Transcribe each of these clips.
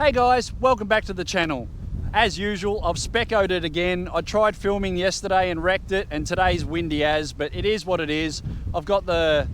Hey guys, welcome back to the channel. As usual, I've spec-oed it again. I tried filming yesterday and wrecked it, and today's windy as, but it is what it is. I've got the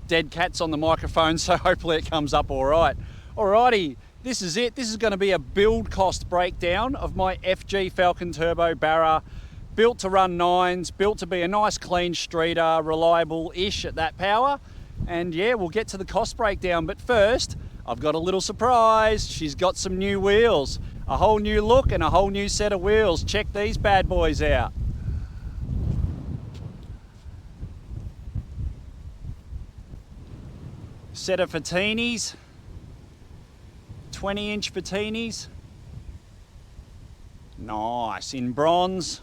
dead cats on the microphone, so hopefully it comes up all right. Alrighty, this is it. This is going to be a build cost breakdown of my FG Falcon Turbo Barra, built to run 9s, built to be a nice clean streeter, reliable-ish at that power. And yeah, we'll get to the cost breakdown, but first, I've got a little surprise. She's got some new wheels, a whole new look and a whole new set of wheels. Check these bad boys out. Set of Fatinis, 20-inch Fatinis. Nice, in bronze.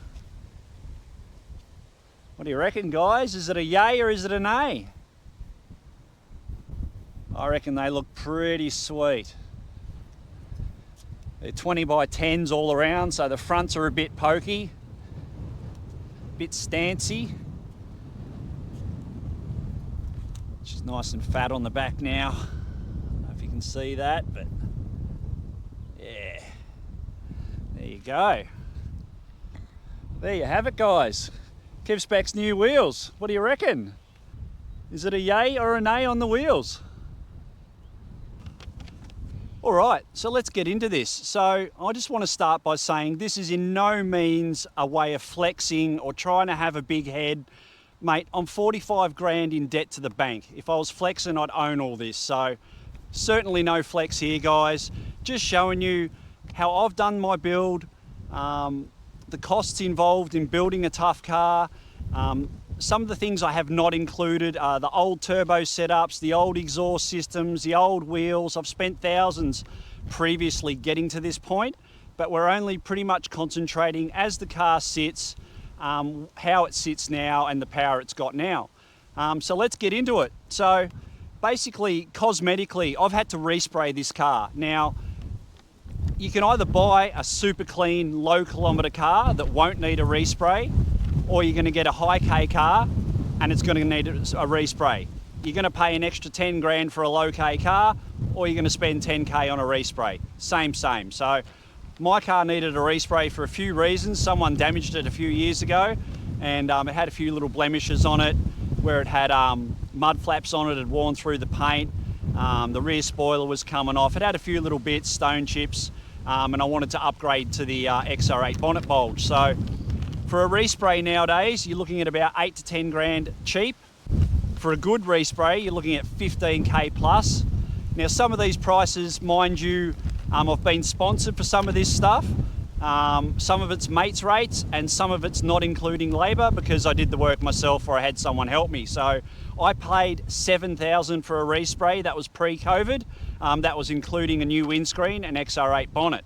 What do you reckon, guys? Is it a yay or is it an A? I reckon they look pretty sweet. They're 20 by 10s all around, so the fronts are a bit pokey, a bit stancy. She's nice and fat on the back now. I don't know if you can see that, but yeah. There you go. There you have it, guys. KevSpec's new wheels. What do you reckon? Is it a yay or a nay on the wheels? All right, so let's get into this. So I just want to start by saying this is in no means a way of flexing or trying to have a big head. Mate, I'm 45 grand in debt to the bank. If I was flexing, I'd own all this. So certainly no flex here, guys. Just showing you how I've done my build, the costs involved in building a tough car. Some of the things I have not included are the old turbo setups, the old exhaust systems, the old wheels. I've spent thousands previously getting to this point, but we're only pretty much concentrating as the car sits, how it sits now and the power it's got now. So let's get into it. So basically, cosmetically, I've had to respray this car. Now, you can either buy a super clean, low kilometre car that won't need a respray, or you're going to get a high K car and it's going to need a respray. You're going to pay an extra 10 grand for a low K car, or you're going to spend 10K on a respray. Same. So my car needed a respray for a few reasons. Someone damaged it a few years ago, and it had a few little blemishes on it where it had mud flaps on it, had worn through the paint. The rear spoiler was coming off. It had a few little bits, stone chips, and I wanted to upgrade to the XR8 bonnet bulge. So for a respray nowadays, you're looking at about 8 to 10 grand cheap. For a good respray, you're looking at 15K plus. Now, some of these prices, mind you, I've been sponsored for some of this stuff. Some of it's mates rates and some of it's not including labor because I did the work myself or I had someone help me. So I paid $7,000 for a respray. That was pre-COVID. That was including a new windscreen and XR8 bonnet.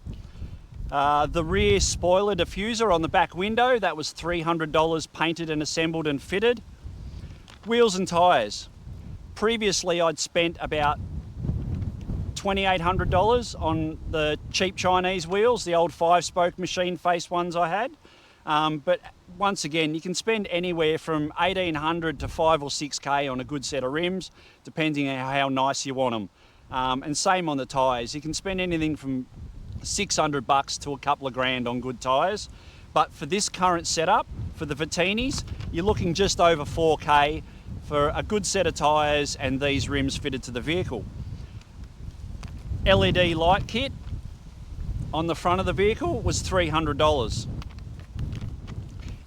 The rear spoiler diffuser on the back window, that was $300 painted and assembled and fitted. Wheels and tyres. Previously I'd spent about $2,800 on the cheap Chinese wheels, the old 5-spoke machine face ones I had. But once again, you can spend anywhere from $1,800 to 5 or 6K on a good set of rims, depending on how nice you want them. And same on the tyres. You can spend anything from $600 to a couple of grand on good tyres. But for this current setup, for the Fatinis, you're looking just over 4K for a good set of tyres and these rims fitted to the vehicle. LED light kit on the front of the vehicle was $300.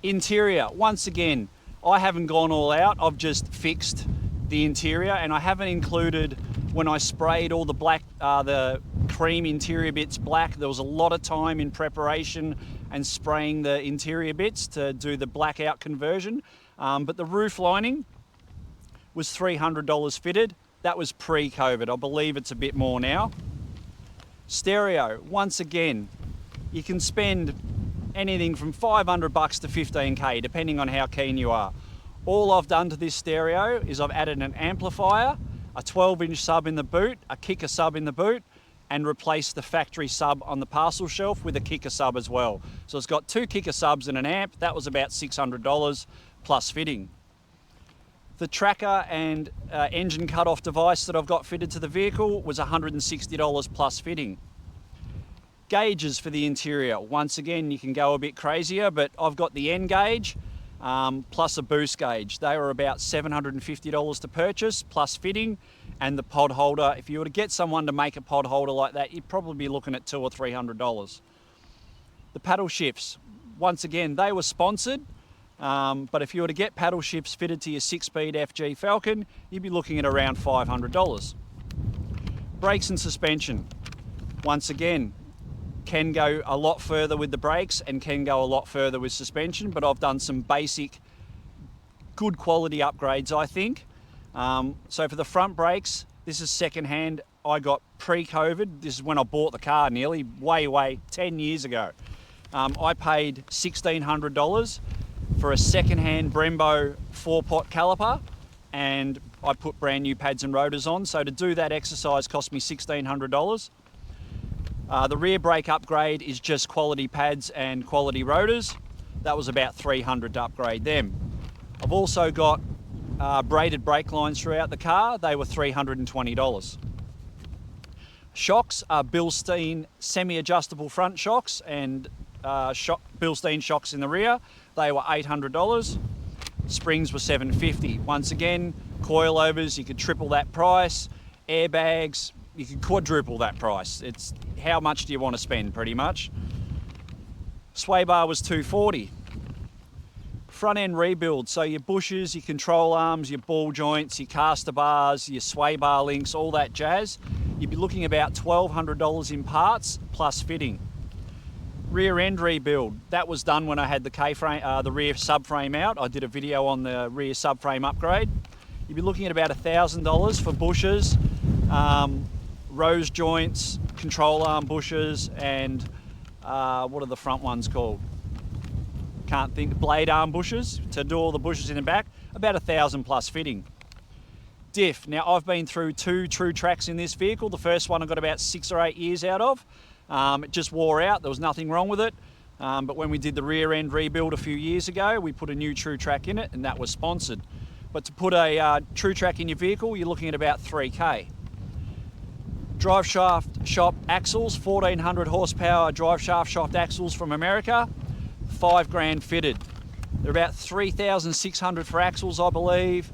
Interior, once again, I haven't gone all out. I've just fixed the interior, and I haven't included when I sprayed all the black, the cream interior bits black. There was a lot of time in preparation and spraying the interior bits to do the blackout conversion. But the roof lining was $300 fitted. That was pre-COVID. I believe it's a bit more now. Stereo, once again, you can spend anything from $500 to 15K, depending on how keen you are. All I've done to this stereo is I've added an amplifier, a 12-inch sub in the boot, a kicker sub in the boot, and replaced the factory sub on the parcel shelf with a kicker sub as well. So it's got 2 kicker subs and an amp. That was about $600 plus fitting. The tracker and engine cut-off device that I've got fitted to the vehicle was $160 plus fitting. Gauges for the interior. Once again, you can go a bit crazier, but I've got the N gauge plus a boost gauge. They were about $750 to purchase, plus fitting, and the pod holder. If you were to get someone to make a pod holder like that, you'd probably be looking at $200 or $300. The paddle shifts, once again, they were sponsored, but if you were to get paddle shifts fitted to your 6-speed FG Falcon, you'd be looking at around $500. Brakes and suspension, once again, can go a lot further with the brakes and can go a lot further with suspension, but I've done some basic good quality upgrades, I think. So for the front brakes, this is second hand. I got pre-COVID. This is when I bought the car nearly, way 10 years ago. I paid $1,600 for a second-hand Brembo 4-pot caliper, and I put brand new pads and rotors on. So to do that exercise cost me $1,600. The rear brake upgrade is just quality pads and quality rotors. That was about $300 to upgrade them. I've also got braided brake lines throughout the car. They were $320. Shocks are Bilstein semi-adjustable front shocks and Bilstein shocks in the rear. They were $800. Springs were $750. Once again, coilovers, you could triple that price. Airbags, you could quadruple that price. It's how much do you want to spend, pretty much. Sway bar was $240. Front end rebuild, so your bushes, your control arms, your ball joints, your caster bars, your sway bar links, all that jazz, you'd be looking about $1,200 in parts plus fitting. Rear end rebuild, that was done when I had the the rear subframe out. I did a video on the rear subframe upgrade. You'd be looking at about $1,000 for bushes, rose joints, control arm bushes, and what are the front ones called? Can't think. Blade arm bushes to do all the bushes in the back. About $1,000 plus fitting. Diff. Now I've been through 2 true tracks in this vehicle. The first one I got about 6 or 8 years out of. It just wore out. There was nothing wrong with it. But when we did the rear end rebuild a few years ago, we put a new true track in it, and that was sponsored. But to put a true track in your vehicle, you're looking at about $3K. Drive shaft shop axles, 1400 horsepower drive shaft axles from America, $5,000 fitted. They're about 3,600 for axles, I believe.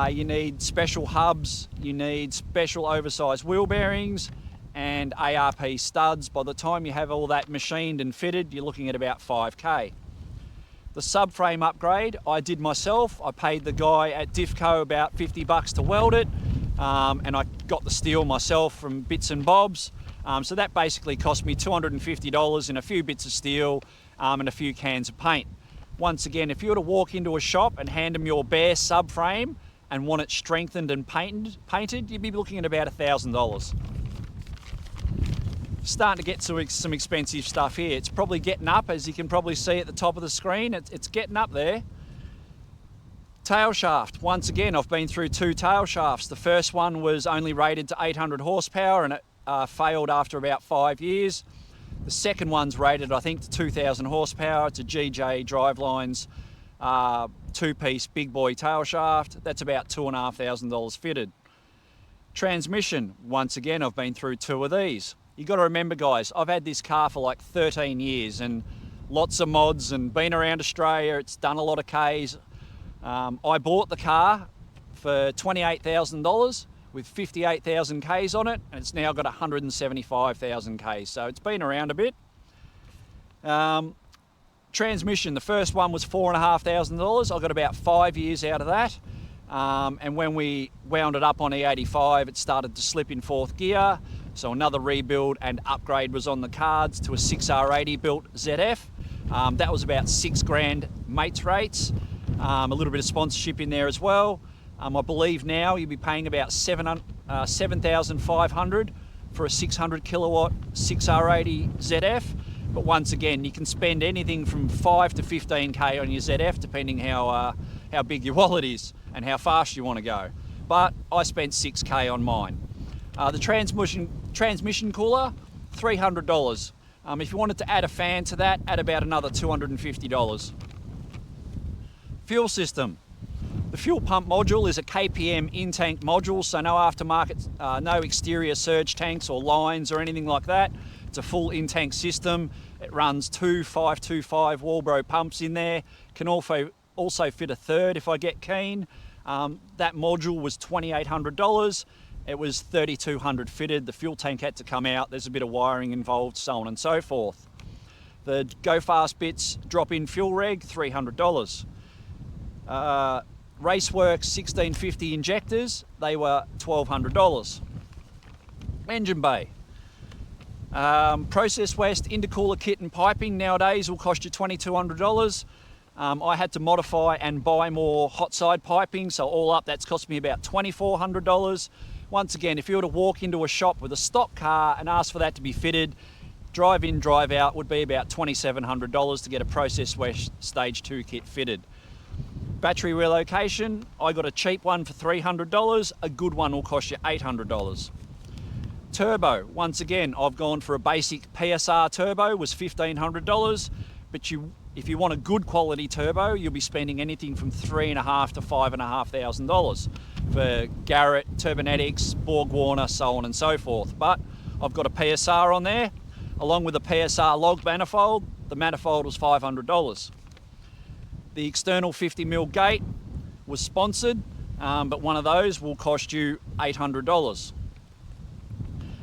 You need special hubs, you need special oversized wheel bearings, and ARP studs. By the time you have all that machined and fitted, you're looking at about $5K. The subframe upgrade I did myself. I paid the guy at Diffco about $50 to weld it, and I got the steel myself from bits and bobs. So that basically cost me $250 and a few bits of steel and a few cans of paint. Once again, if you were to walk into a shop and hand them your bare subframe and want it strengthened and painted, you'd be looking at about $1,000. Starting to get to some expensive stuff here. It's probably getting up, as you can probably see at the top of the screen. It's getting up there. Tail shaft. Once again, I've been through 2 tail shafts. The first one was only rated to 800 horsepower and it failed after about 5 years. The second one's rated, I think, to 2,000 horsepower. It's a GJ Drivelines 2-piece big boy tail shaft. That's about $2,500 fitted. Transmission. Once again, I've been through 2 of these. You got to remember, guys, I've had this car for like 13 years and lots of mods and been around Australia. It's done a lot of Ks. I bought the car for $28,000 with 58,000 Ks on it, and it's now got 175,000 Ks. So it's been around a bit. Transmission, the first one was $4,500. I got about 5 years out of that. And when we wound it up on E85, it started to slip in 4th gear. So another rebuild and upgrade was on the cards to a 6R80 built ZF. That was about $6,000 mates rates. A little bit of sponsorship in there as well. I believe now you'll be paying about $7,500 for a 600 kilowatt 6R80 ZF. But once again, you can spend anything from 5 to 15K on your ZF, depending how big your wallet is and how fast you want to go. But I spent 6K on mine. The transmission cooler, $300. If you wanted to add a fan to that, add about another $250. Fuel system. The fuel pump module is a KPM in-tank module, so no aftermarket, no exterior surge tanks or lines or anything like that. It's a full in-tank system. It runs two 525 Walbro pumps in there. Can also fit a third if I get keen. That module was $2,800. It was $3,200 fitted. The fuel tank had to come out. There's a bit of wiring involved, so on and so forth. The Go Fast Bits drop-in fuel reg, $300. Raceworks 1650 injectors, they were $1,200. Engine bay. Process West intercooler kit and piping nowadays will cost you $2,200. I had to modify and buy more hot side piping, so all up that's cost me about $2,400. Once again, if you were to walk into a shop with a stock car and ask for that to be fitted, drive in, drive out would be about $2,700 to get a Process West Stage 2 kit fitted. Battery relocation, I got a cheap one for $300, a good one will cost you $800. Turbo, once again, I've gone for a basic PSR turbo, was $1,500, but if you want a good quality turbo, you'll be spending anything from $3,500 to $5,500 for Garrett, Turbonetics, Borg Warner, so on and so forth. But I've got a PSR on there, along with a PSR log manifold. The manifold was $500. The external 50mm gate was sponsored, but one of those will cost you $800.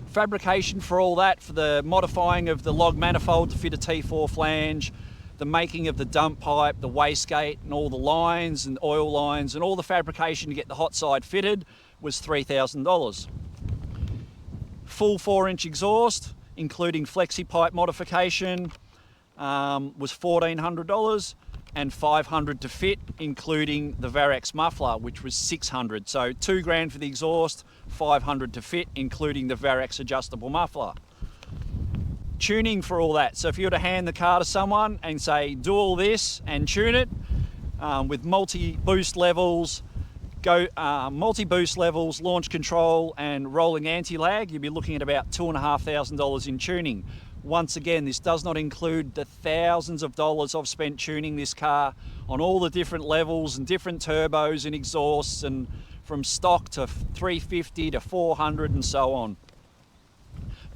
Fabrication for all that, for the modifying of the log manifold to fit a T4 flange, the making of the dump pipe, the wastegate and all the lines and oil lines and all the fabrication to get the hot side fitted was $3,000. Full 4-inch exhaust, including flexi pipe modification, was $1,400. And $500 to fit, including the Varex muffler, which was $600. So $2,000 for the exhaust, $500 to fit, including the Varex adjustable muffler. Tuning for all that. So if you were to hand the car to someone and say, do all this and tune it with multi-boost levels, launch control and rolling anti-lag, you'd be looking at about $2,500 in tuning. Once again, this does not include the thousands of dollars I've spent tuning this car on all the different levels and different turbos and exhausts, and from stock to 350 to 400 and so on.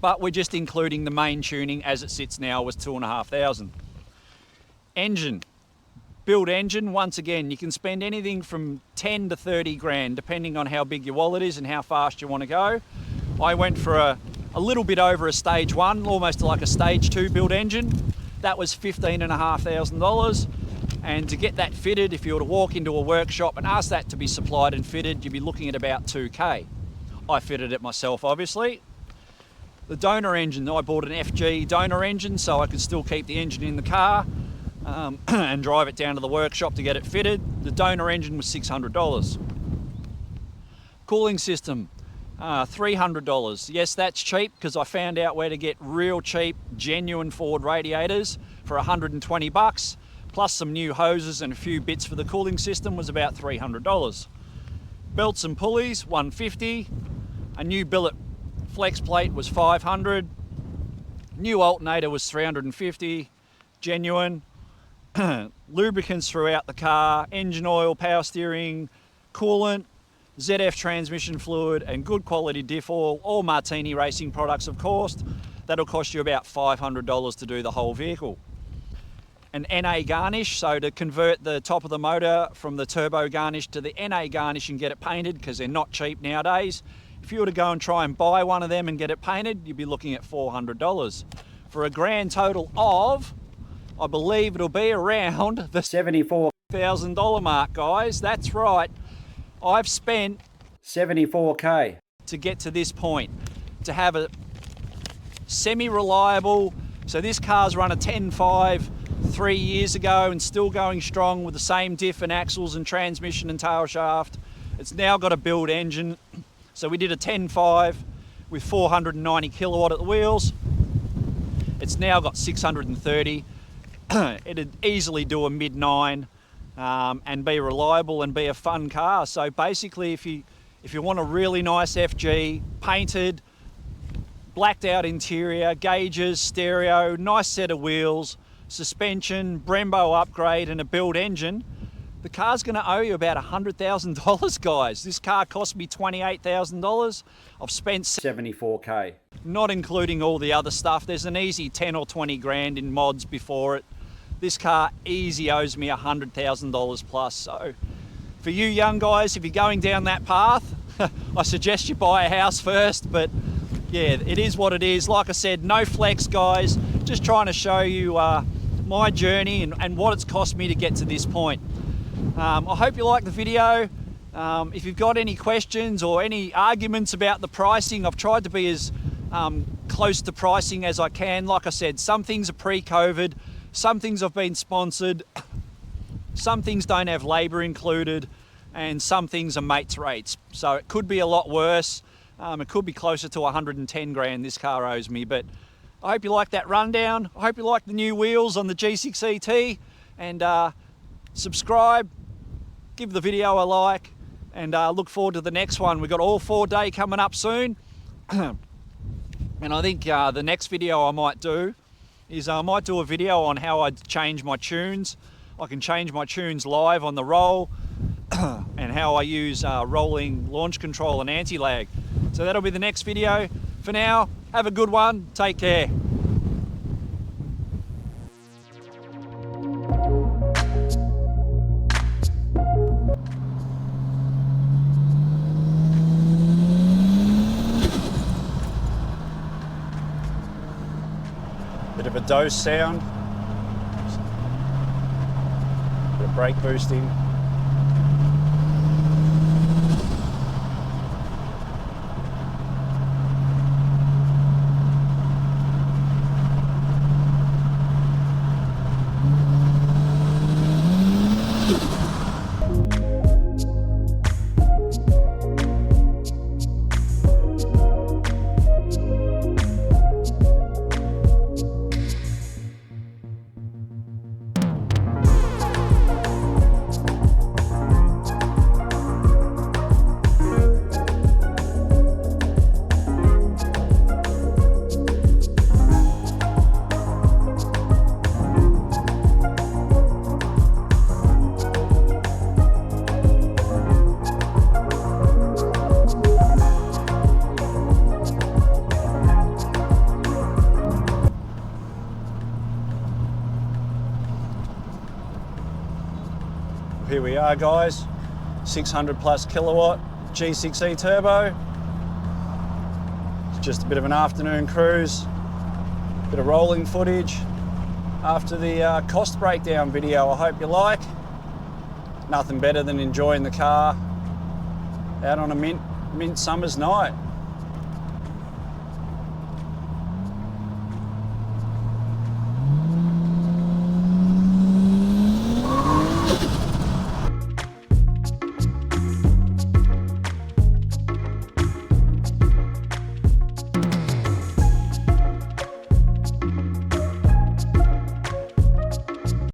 But we're just including the main tuning as it sits now was $2,500. Engine. Build engine, once again, you can spend anything from 10 to 30 grand, depending on how big your wallet is and how fast you want to go. I went for a little bit over a stage 1, almost like a stage 2 build engine. That was $15,500. And to get that fitted, if you were to walk into a workshop and ask that to be supplied and fitted, you'd be looking at about $2,000. I fitted it myself, obviously. The donor engine, I bought an FG donor engine so I could still keep the engine in the car and drive it down to the workshop to get it fitted. The donor engine was $600. Cooling system. $300. Yes, that's cheap because I found out where to get real cheap, genuine Ford radiators for $120, plus some new hoses and a few bits for the cooling system was about $300. Belts and pulleys, $150. A new billet flex plate was $500. New alternator was $350, genuine. Lubricants throughout the car, engine oil, power steering, coolant, ZF transmission fluid and good quality diff oil, all Martini Racing products of course. That'll cost you about $500 to do the whole vehicle. An NA garnish, so to convert the top of the motor from the turbo garnish to the NA garnish and get it painted, because they're not cheap nowadays. If you were to go and try and buy one of them and get it painted, you'd be looking at $400. For a grand total of, I believe it'll be around the $74,000 mark, guys. That's right. I've spent $74K to get to this point, to have a semi-reliable, so this car's run a 10.5 3 years ago and still going strong with the same diff and axles and transmission and tail shaft. It's now got a build engine, so we did a 10.5 with 490 kilowatt at the wheels. It's now got 630. It'd easily do a mid-9 and be reliable and be a fun car. So basically, if you want a really nice FG, painted, blacked out interior, gauges, stereo, nice set of wheels, suspension, Brembo upgrade and a build engine, the car's going to owe you about $100,000, guys. This car cost me $28,000. I've spent 74K, not including all the other stuff. There's an easy 10 or 20 grand in mods before it. This car easy owes me $100,000 plus. So for you young guys, if you're going down that path, I suggest you buy a house first. But yeah, it is what it is. Like I said, no flex, guys. Just trying to show you my journey and what it's cost me to get to this point. I hope you like the video. If you've got any questions or any arguments about the pricing, I've tried to be as close to pricing as I can. Like I said, some things are pre-COVID, some things have been sponsored, some things don't have labour included, and some things are mates rates. So it could be a lot worse. It could be closer to 110 grand this car owes me. But I hope you like that rundown. I hope you like the new wheels on the G6 ET, and subscribe, give the video a like, and look forward to the next one. We've got all 4 day coming up soon. And I think the next video I might do is I might do a video on how I change my tunes. I can change my tunes live on the roll, and how I use rolling launch control and anti-lag. So that'll be the next video. For now, have a good one. Take care. Bit of a dose sound, bit of brake boosting. Here we are, guys, 600 plus kilowatt G6E turbo. It's just a bit of an afternoon cruise, bit of rolling footage after the cost breakdown video. I hope you like. Nothing better than enjoying the car out on a mint summer's night.